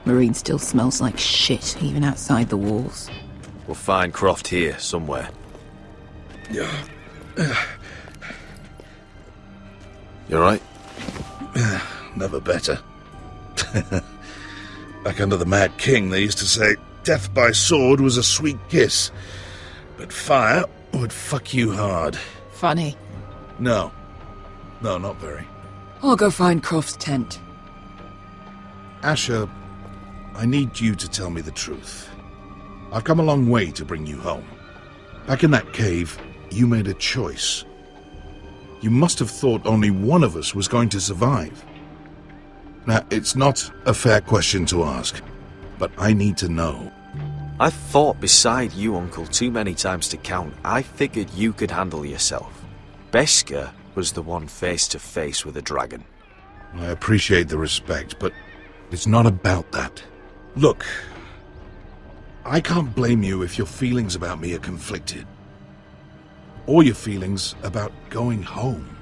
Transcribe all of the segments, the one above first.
Marine still smells like shit, even outside the walls. We'll find Croft here, somewhere. Yeah. You alright? Never better. Back under the Mad King, they used to say, death by sword was a sweet kiss, but fire would fuck you hard. Funny. No. No, not very. I'll go find Croft's tent. Asher, I need you to tell me the truth. I've come a long way to bring you home. Back in that cave, you made a choice. You must have thought only one of us was going to survive. Now, it's not a fair question to ask, but I need to know. I've fought beside you, Uncle, too many times to count. I figured you could handle yourself. Beskar was the one face to face with a dragon. I appreciate the respect, but it's not about that. Look, I can't blame you if your feelings about me are conflicted. Or your feelings about going home.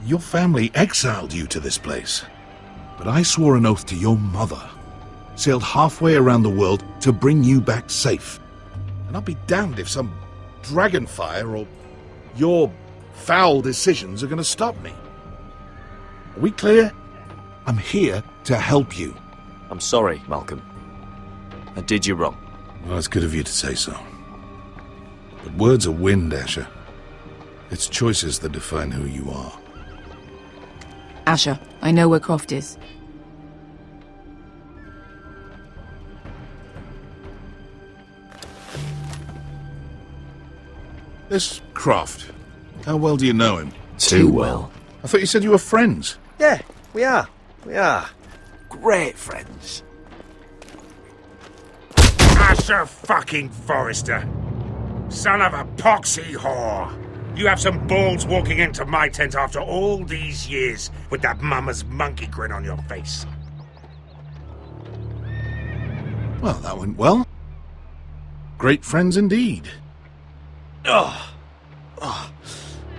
Your family exiled you to this place. But I swore an oath to your mother. Sailed halfway around the world to bring you back safe. And I'll be damned if some dragonfire or your foul decisions are going to stop me. Are we clear? I'm here to help you. I'm sorry, Malcolm. I did you wrong. Well, it's good of you to say so. But words are wind, Asher. It's choices that define who you are. Asher, I know where Croft is. This Croft, how well do you know him? Too well. I thought you said you were friends. Yeah, we are. We are. Great friends. Asher fucking Forrester. Son of a poxy whore. You have some balls walking into my tent after all these years with that mama's monkey grin on your face. Well, that went well. Great friends indeed. Oh,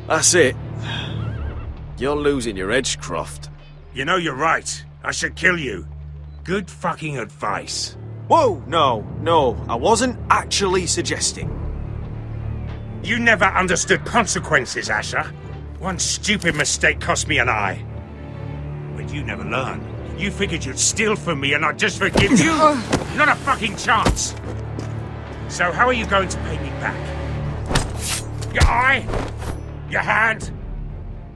that's it. You're losing your edge, Croft. You know you're right. I should kill you. Good fucking advice. Whoa, no, I wasn't actually suggesting. You never understood consequences, Asher. One stupid mistake cost me an eye. But you never learn. You figured you'd steal from me and I'd just forgive you? Not a fucking chance. So how are you going to pay me back? Your eye? Your hand?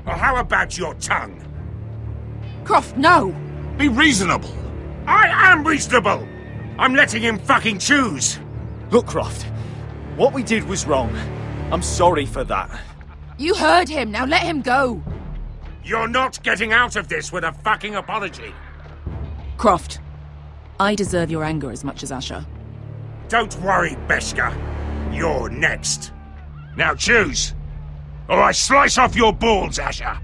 Or how about your tongue? Croft, no! Be reasonable. I am reasonable! I'm letting him fucking choose. Look, Croft, what we did was wrong. I'm sorry for that. You heard him, now let him go! You're not getting out of this with a fucking apology. Croft, I deserve your anger as much as Asher. Don't worry, Beskar. You're next. Now choose, or I slice off your balls, Asher.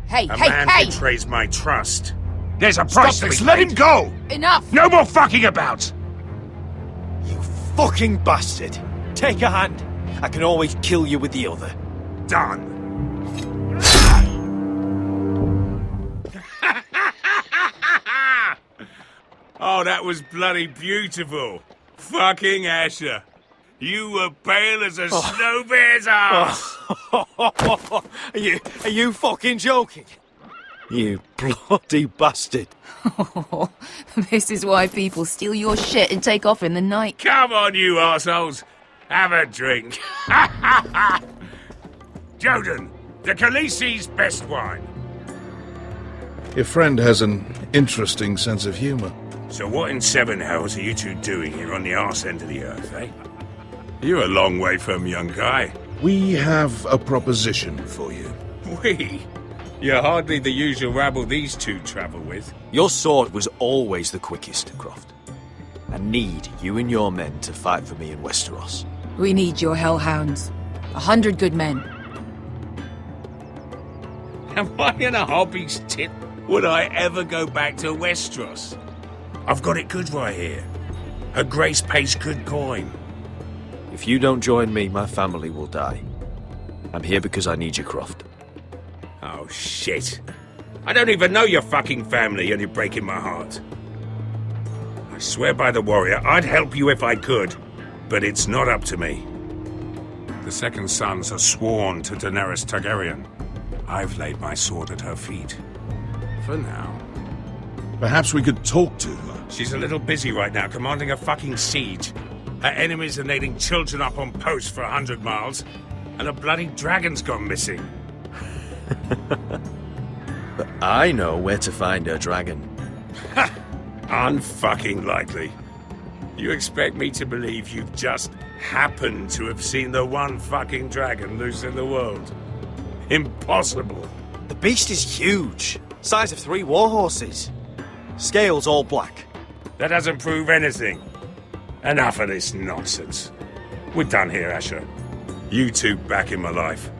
Hey, A man betrays my trust. There's a price to be paid. Let him go! Enough! No more fucking about! You fucking bastard. Take a hand. I can always kill you with the other. Done. Oh, that was bloody beautiful. Fucking Asher. You were pale as a snow bear's ass. Are you fucking joking? You bloody bastard. This is why people steal your shit and take off in the night. Come on, you assholes. Have a drink. Joden, the Khaleesi's best wine. Your friend has an interesting sense of humor. So what in seven hells are you two doing here on the arse end of the earth, eh? You're a long way from, young guy. We have a proposition for you. We? You're hardly the usual rabble these two travel with. Your sword was always the quickest, Croft. I need you and your men to fight for me in Westeros. We need your hellhounds. 100 good men. Am I in a hobby's tip? Would I ever go back to Westeros? I've got it good right here. Her Grace pays good coin. If you don't join me, my family will die. I'm here because I need you, Croft. Oh, shit. I don't even know your fucking family and you're breaking my heart. I swear by the warrior, I'd help you if I could, but it's not up to me. The Second Sons are sworn to Daenerys Targaryen. I've laid my sword at her feet. For now. Perhaps we could talk to her. She's a little busy right now, commanding a fucking siege. Her enemies are nailing children up on posts for 100 miles, and a bloody dragon's gone missing. But I know where to find her dragon. Ha! Unfucking likely. You expect me to believe you've just happened to have seen the one fucking dragon loose in the world? Impossible. The beast is huge. Size of 3 warhorses. Scales all black. That doesn't prove anything. Enough of this nonsense. We're done here, Asher. You two back in my life.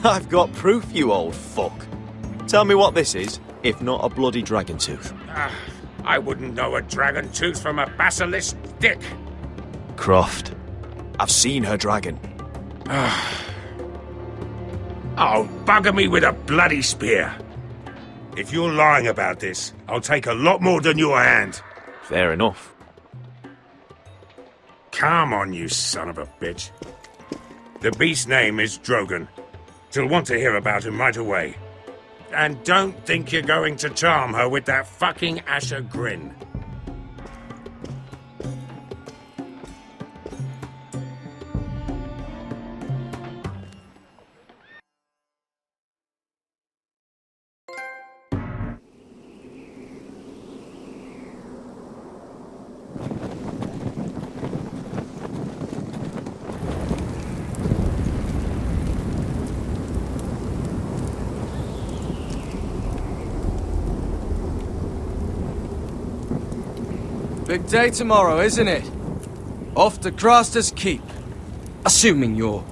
I've got proof, you old fuck. Tell me what this is, if not a bloody dragon tooth. I wouldn't know a dragon tooth from a basilisk dick. Croft, I've seen her dragon. Oh, bugger me with a bloody spear. If you're lying about this, I'll take a lot more than your hand. Fair enough. Come on, you son of a bitch. The beast's name is Drogon. She'll want to hear about him right away. And don't think you're going to charm her with that fucking Asher grin. Big day tomorrow, isn't it? Off to Craster's Keep. Assuming you're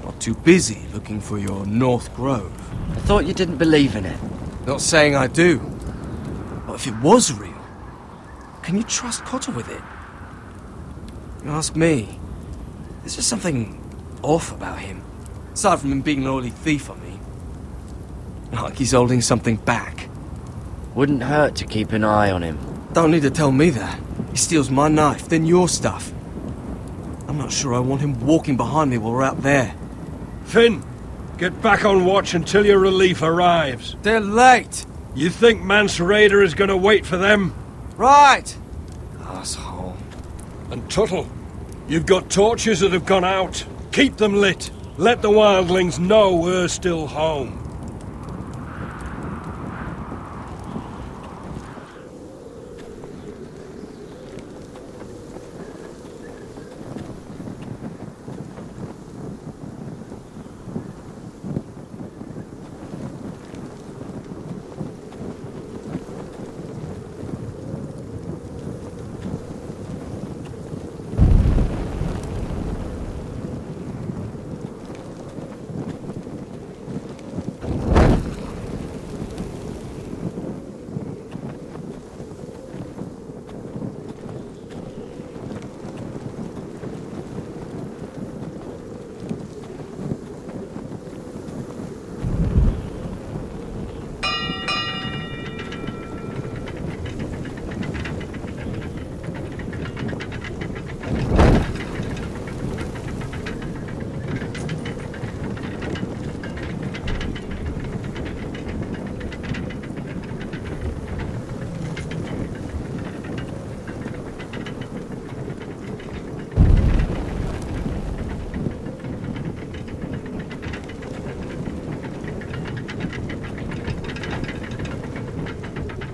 not too busy looking for your North Grove. I thought you didn't believe in it. Not saying I do. But if it was real, can you trust Cotter with it? You ask me, there's just something off about him. Aside from him being an oily thief on me. Like he's holding something back. Wouldn't hurt to keep an eye on him. Don't need to tell me that. He steals my knife, then your stuff. I'm not sure I want him walking behind me while we're out there. Finn, get back on watch until your relief arrives. They're late! You think Mance Rayder is going to wait for them? Right! Asshole. And Tuttle, you've got torches that have gone out. Keep them lit. Let the wildlings know we're still home.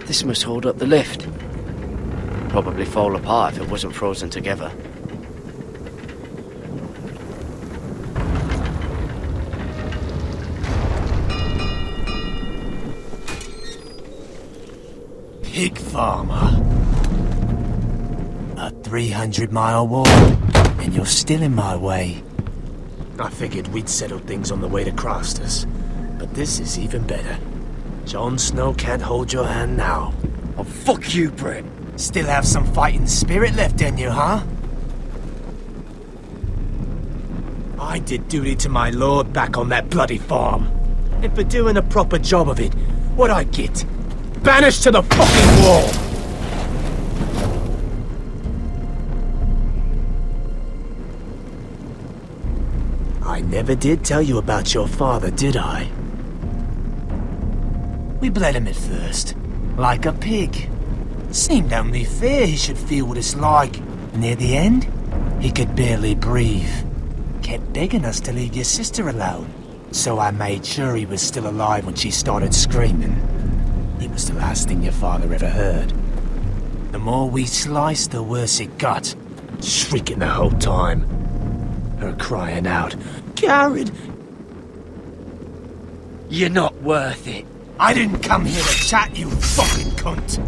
This must hold up the lift. Probably fall apart if it wasn't frozen together. Pig farmer. A 300-mile walk, and you're still in my way. I figured we'd settled things on the way to Craster's, but this is even better. Jon Snow can't hold your hand now. Oh, fuck you, Brett. Still have some fighting spirit left in you, huh? I did duty to my lord back on that bloody farm. And for doing a proper job of it, what'd I get? Banished to the fucking wall! never did tell you about your father, did I? We bled him at first, like a pig. Seemed only fair he should feel what it's like. Near the end, he could barely breathe. Kept begging us to leave your sister alone. So I made sure he was still alive when she started screaming. It was the last thing your father ever heard. The more we sliced, the worse it got. Shrieking the whole time. Her crying out, "Garrett! You're not worth it. I didn't come here to chat, you fucking cunt."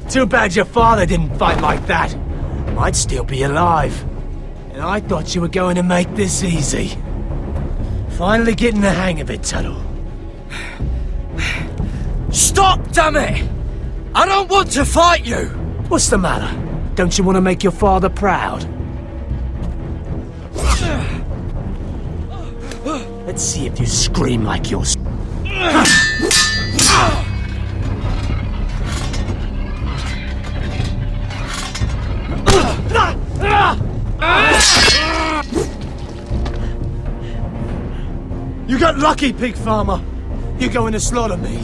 Too bad your father didn't fight like that. I'd still be alive. And I thought you were going to make this easy. Finally getting the hang of it, Tuttle. Stop, damn it! I don't want to fight you! What's the matter? Don't you want to make your father proud? Let's see if you scream like you're... You got lucky, pig farmer. You're going to slaughter me,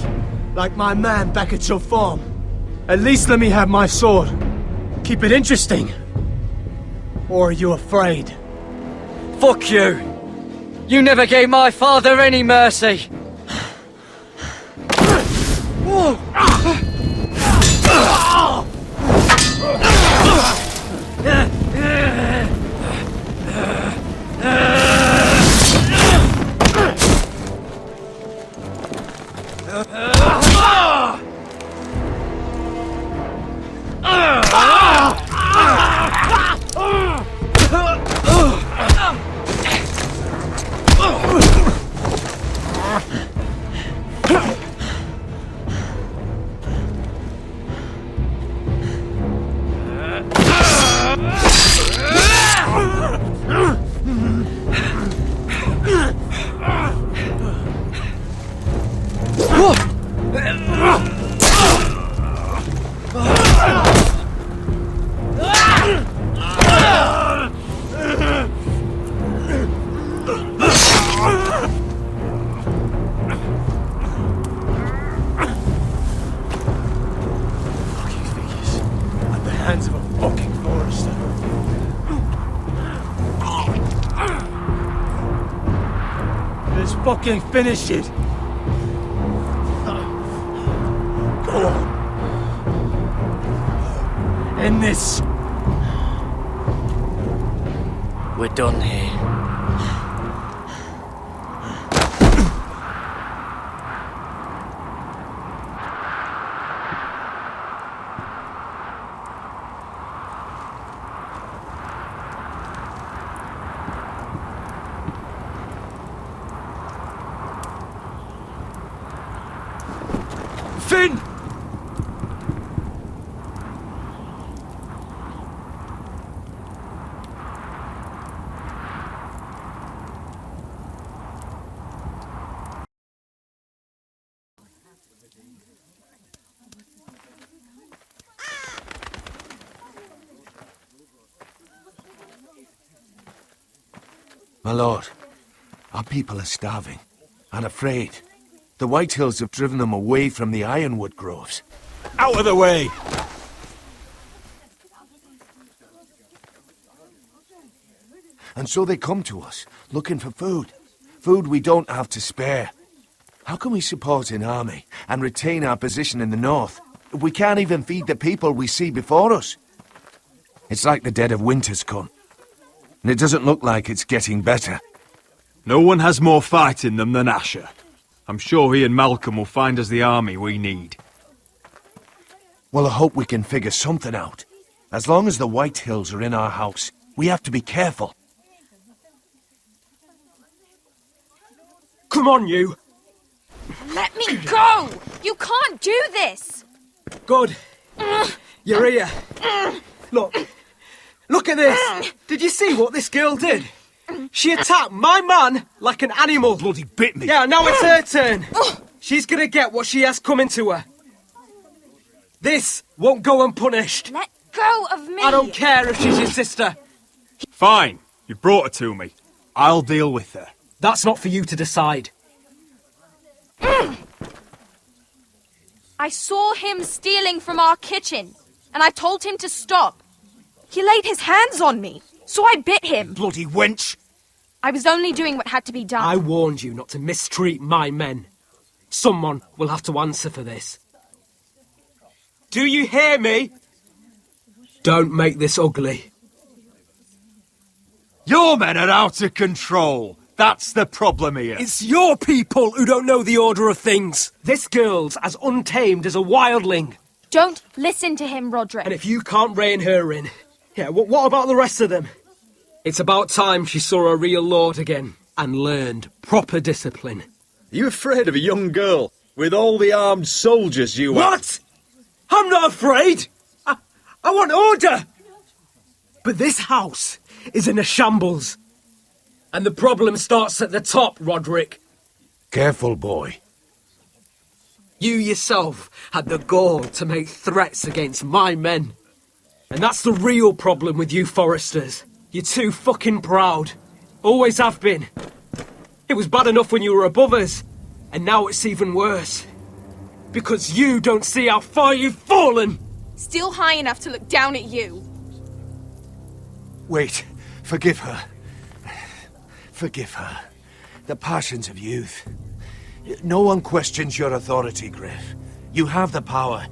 like my man back at your farm. At least let me have my sword. Keep it interesting. Or are you afraid? Fuck you! You never gave my father any mercy! Fucking finish it! Go on! End this! We're done here. Finn! My lord, our people are starving and afraid. The Whitehills have driven them away from the ironwood groves. Out of the way! And so they come to us, looking for food. Food we don't have to spare. How can we support an army and retain our position in the north if we can't even feed the people we see before us? It's like the dead of winter's come. And it doesn't look like it's getting better. No one has more fight in them than Asher. I'm sure he and Malcolm will find us the army we need. Well, I hope we can figure something out. As long as the Whitehills are in our house, we have to be careful. Come on, you! Let me go! You can't do this! Good. You're here. Look. Look at this! Did you see what this girl did? She attacked my man like an animal. Bloody bit me! Yeah, now it's her turn. She's gonna get what she has coming to her. This won't go unpunished. Let go of me! I don't care if she's your sister. Fine. You brought her to me. I'll deal with her. That's not for you to decide. I saw him stealing from our kitchen, and I told him to stop. He laid his hands on me, so I bit him. Bloody wench! I was only doing what had to be done. I warned you not to mistreat my men. Someone will have to answer for this. Do you hear me? Don't make this ugly. Your men are out of control. That's the problem here. It's your people who don't know the order of things. This girl's as untamed as a wildling. Don't listen to him, Roderick. And if you can't rein her in, what about the rest of them? It's about time she saw a real lord again and learned proper discipline. Are you afraid of a young girl with all the armed soldiers you have? What? I'm not afraid. I want order. But this house is in a shambles. And the problem starts at the top, Roderick. Careful, boy. You yourself had the gall to make threats against my men. And that's the real problem with you Foresters. You're too fucking proud. Always have been. It was bad enough when you were above us. And now it's even worse. Because you don't see how far you've fallen. Still high enough to look down at you. Wait. Forgive her. Forgive her. The passions of youth. No one questions your authority, Griff. You have the power.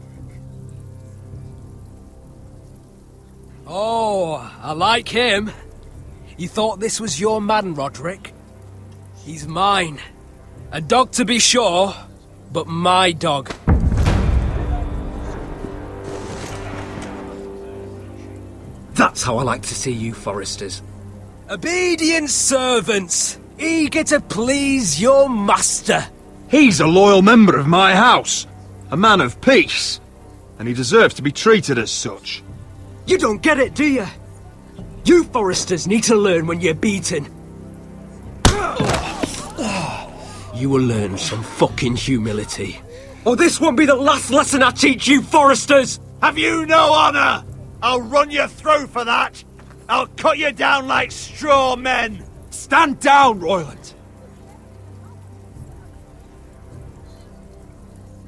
Oh, I like him. You thought this was your man, Roderick? He's mine. A dog to be sure, but my dog. That's how I like to see you, Foresters. Obedient servants, eager to please your master. He's a loyal member of my house. A man of peace. And he deserves to be treated as such. You don't get it, do you? You Foresters need to learn when you're beaten. You will learn some fucking humility. Or this won't be the last lesson I teach you, Foresters! Have you no honour? I'll run you through for that. I'll cut you down like straw men. Stand down, Royland.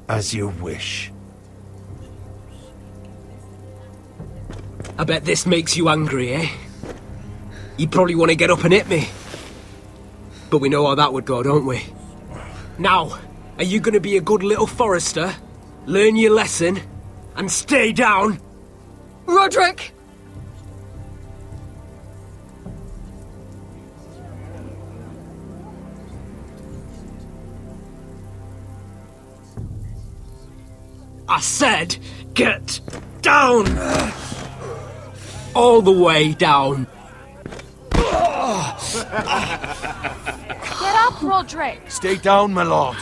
As you wish. I bet this makes you angry, eh? You probably want to get up and hit me. But we know how that would go, don't we? Now, are you going to be a good little Forester, learn your lesson, and stay down? Roderick! I said, get down! All the way down. Get up, Roderick! Stay down, my lord.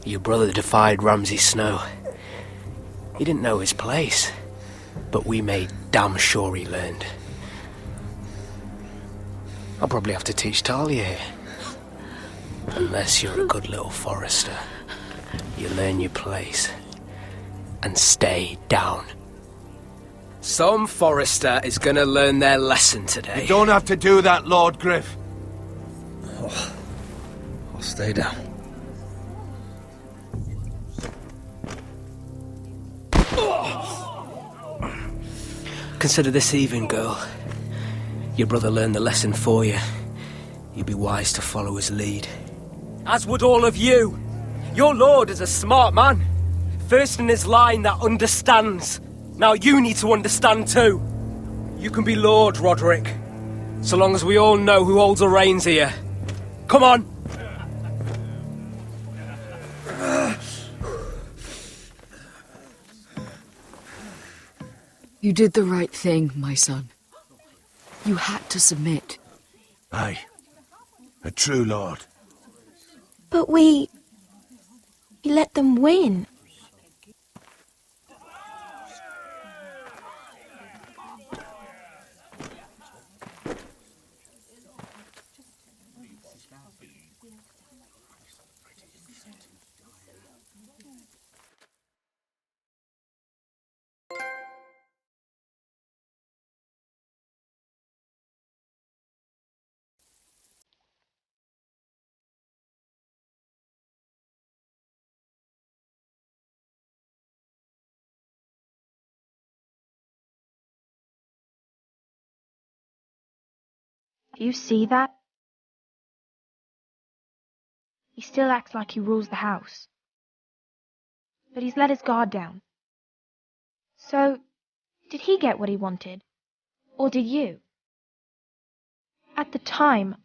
Your brother defied Ramsay Snow. He didn't know his place, but we made damn sure he learned. I'll probably have to teach Talia here. Unless you're a good little Forester. You learn your place and stay down. Some Forester is gonna learn their lesson today. You don't have to do that, Lord Griff. I'll stay down. Consider this even, girl. Your brother learned the lesson for you. You'd be wise to follow his lead. As would all of you. Your lord is a smart man. First in his line that understands. Now you need to understand too. You can be Lord, Roderick. So long as we all know who holds the reins here. Come on! You did the right thing, my son. You had to submit. Aye. A true lord. But we let them win. Do you see that? He still acts like he rules the house. But he's let his guard down. So, did he get what he wanted? Or did you? At the time,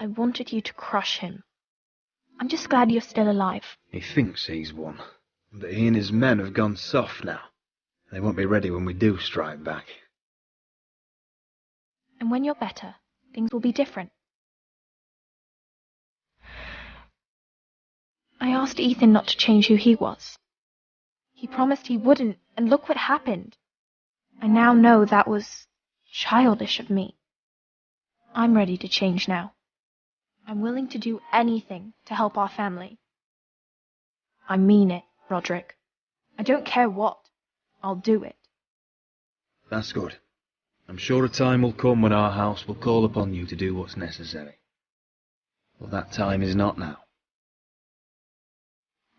I wanted you to crush him. I'm just glad you're still alive. He thinks he's won, but he and his men have gone soft now. They won't be ready when we do strike back. And when you're better, things will be different. I asked Ethan not to change who he was. He promised he wouldn't, and look what happened. I now know that was childish of me. I'm ready to change now. I'm willing to do anything to help our family. I mean it, Roderick. I don't care what. I'll do it. That's good. I'm sure a time will come when our house will call upon you to do what's necessary. But that time is not now.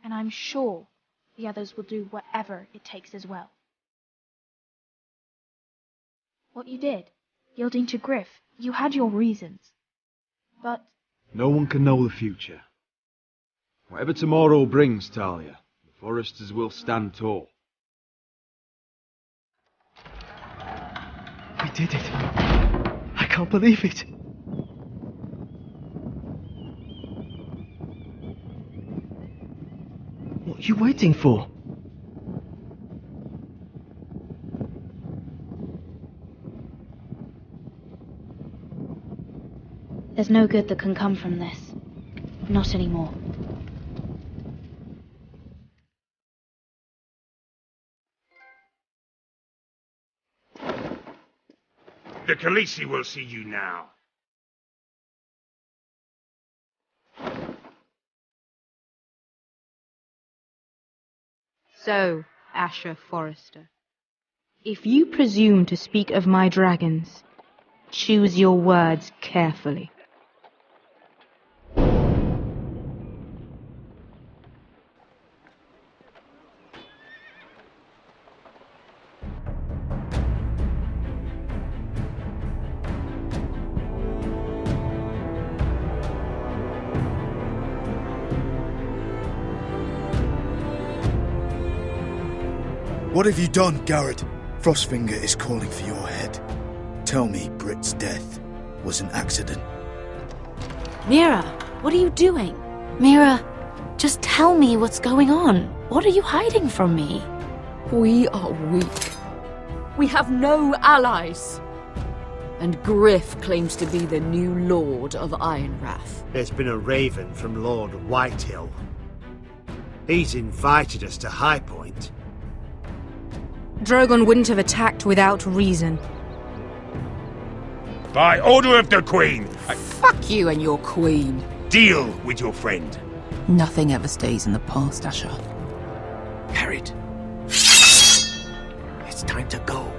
And I'm sure the others will do whatever it takes as well. What you did, yielding to Griff, you had your reasons. But No one can know the future. Whatever tomorrow brings, Talia, the Foresters will stand tall. We did it. I can't believe it. What are you waiting for? there's no good that can come from this. Not anymore. The Khaleesi will see you now. So, Asher Forrester, if you presume to speak of my dragons, choose your words carefully. What have you done, Garrett? Frostfinger is calling for your head. Tell me Britt's death was an accident. Mira, what are you doing? Mira, just tell me what's going on. What are you hiding from me? We are weak. We have no allies. And Griff claims to be the new Lord of Ironrath. There's been a raven from Lord Whitehill. He's invited us to High Point. Drogon wouldn't have attacked without reason. By order of the Queen! Fuck you and your queen. Deal with your friend. Nothing ever stays in the past, Asher. Harriet. It's time to go.